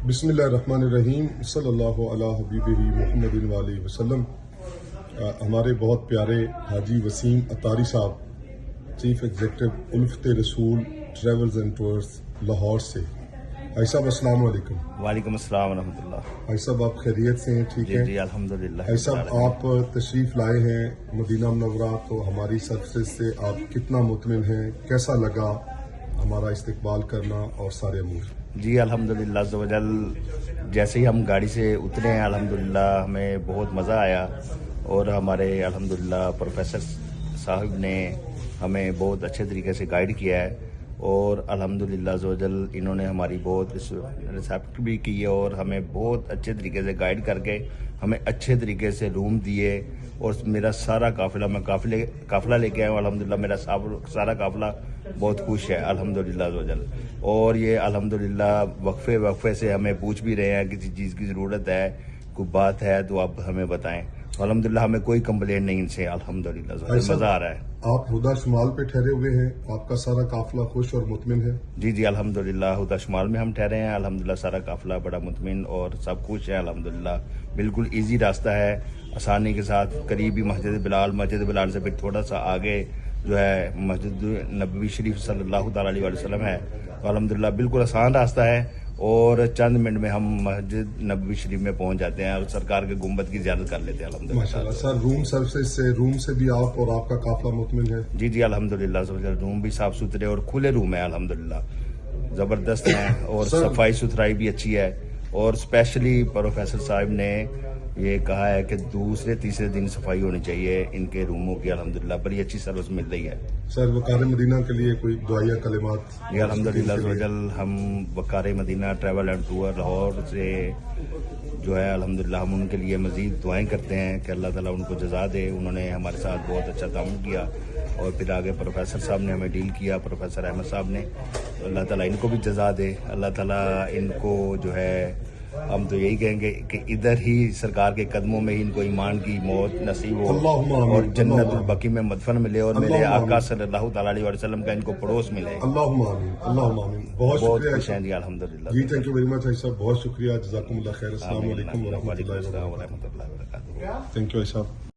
بسم اللہ الرحمن الرحیم صلی اللہ علیہ حبیبہ محمد علیہ وسلم۔ ہمارے بہت پیارے حاجی وسیم اطاری صاحب، چیف ایگزیکٹو الفت رسول ٹریولز اینڈ ٹورز لاہور سے۔ حاجی صاحب السلام علیکم۔ وعلیکم السلام ورحمۃ اللہ۔ حاجی صاحب آپ خیریت سے ہیں؟ ٹھیک ہے جی الحمدللہ۔ حاجی صاحب آپ تشریف لائے ہیں مدینہ منورہ، تو ہماری سروسز سے آپ کتنا مطمئن ہیں؟ کیسا لگا ہمارا استقبال کرنا اور سارے امور؟ جی الحمدللہ عز و جل، جیسے ہی ہم گاڑی سے اترے ہیں الحمدللہ ہمیں بہت مزہ آیا، اور ہمارے الحمدللہ پروفیسر صاحب نے ہمیں بہت اچھے طریقے سے گائیڈ کیا ہے، اور الحمدللہ عز و جل انہوں نے ہماری بہت ریسپٹ بھی کی ہے، اور ہمیں بہت اچھے طریقے سے گائیڈ کر کے ہمیں اچھے طریقے سے روم دیے، اور میرا سارا قافلہ، میں قافلہ لے کے آیا ہوں الحمدللہ، میرا سارا قافلہ بہت خوش ہے الحمدللہ عز و جل۔ اور یہ الحمدللہ وقفے سے ہمیں پوچھ بھی رہے ہیں کسی چیز کی ضرورت ہے، کوئی بات ہے تو آپ ہمیں بتائیں۔ الحمدللہ ہمیں کوئی کمپلین نہیں ان سے الحمدللہ عز و جل، مزہ آ رہا ہے۔ آپ ہدا شمال پہ ٹھہرے ہوئے ہیں، آپ کا سارا قافلہ خوش اور مطمئن ہے؟ جی الحمدللہ ہدا شمال میں ہم ٹھہرے ہیں الحمدللہ، سارا قافلہ بڑا مطمئن اور سب خوش ہے الحمدللہ، بالکل ایزی راستہ ہے، آسانی کے ساتھ۔ قریبی مسجد بلال سے پھر تھوڑا سا آگے جو ہے مسجد نبوی شریف صلی اللہ تعالیٰ علیہ وسلم ہے، تو الحمدللہ بالکل آسان راستہ ہے، اور چند منٹ میں ہم مسجد نبوی شریف میں پہنچ جاتے ہیں اور سرکار کے گنبد کی زیارت کر لیتے ہیں الحمدللہ۔ ماشاءاللہ سر، روم سروسز سے روم سے بھی آپ اور آپ کا قافلہ مطمئن ہے؟ جی الحمدللہ، روم بھی صاف ستھرے اور کھلے روم ہیں الحمدللہ، زبردست ہیں، اور صفائی ستھرائی بھی اچھی ہے، اور اسپیشلی پروفیسر صاحب نے یہ کہا ہے کہ دوسرے تیسرے دن صفائی ہونی چاہیے ان کے روموں کی، الحمدللہ بڑی اچھی سروس مل رہی ہے۔ سر وقار مدینہ کے لیے کوئی دعائیہ کلمات؟ جی الحمدللہ عز و جل، ہم وقار مدینہ ٹریول اینڈ ٹور لاہور سے جو ہے الحمدللہ ہم ان کے لیے مزید دعائیں کرتے ہیں کہ اللہ تعالیٰ ان کو جزا دے، انہوں نے ہمارے ساتھ بہت اچھا تعاون کیا، اور پھر آگے پروفیسر صاحب نے ہمیں ڈیل کیا، پروفیسر احمد صاحب نے، اللہ تعالیٰ ان کو بھی جزا دے، اللہ تعالیٰ ان کو جو ہے، ہم تو یہی کہیں گے کہ ادھر ہی سرکار کے قدموں میں ہی ان کو ایمان کی موت نصیب ہو، اور جنت البقی میں مدفن ملے، اور میرے آقا صلی اللہ تعالیٰ علیہ وسلم کا ان کو پڑوس ملے۔ اللہم آمین، اللہم آمین۔ بہت شکریہ خوش ہیں جی الحمدللہ۔ جی تھینک یو ویری مچ حاجی صاحب، بہت شکریہ، جزاکم اللہ خیر۔ السلام علیکم وعلیکم السلام ورحمۃ اللہ وبرکاتہ۔ تھینک یو حاجی صاحب۔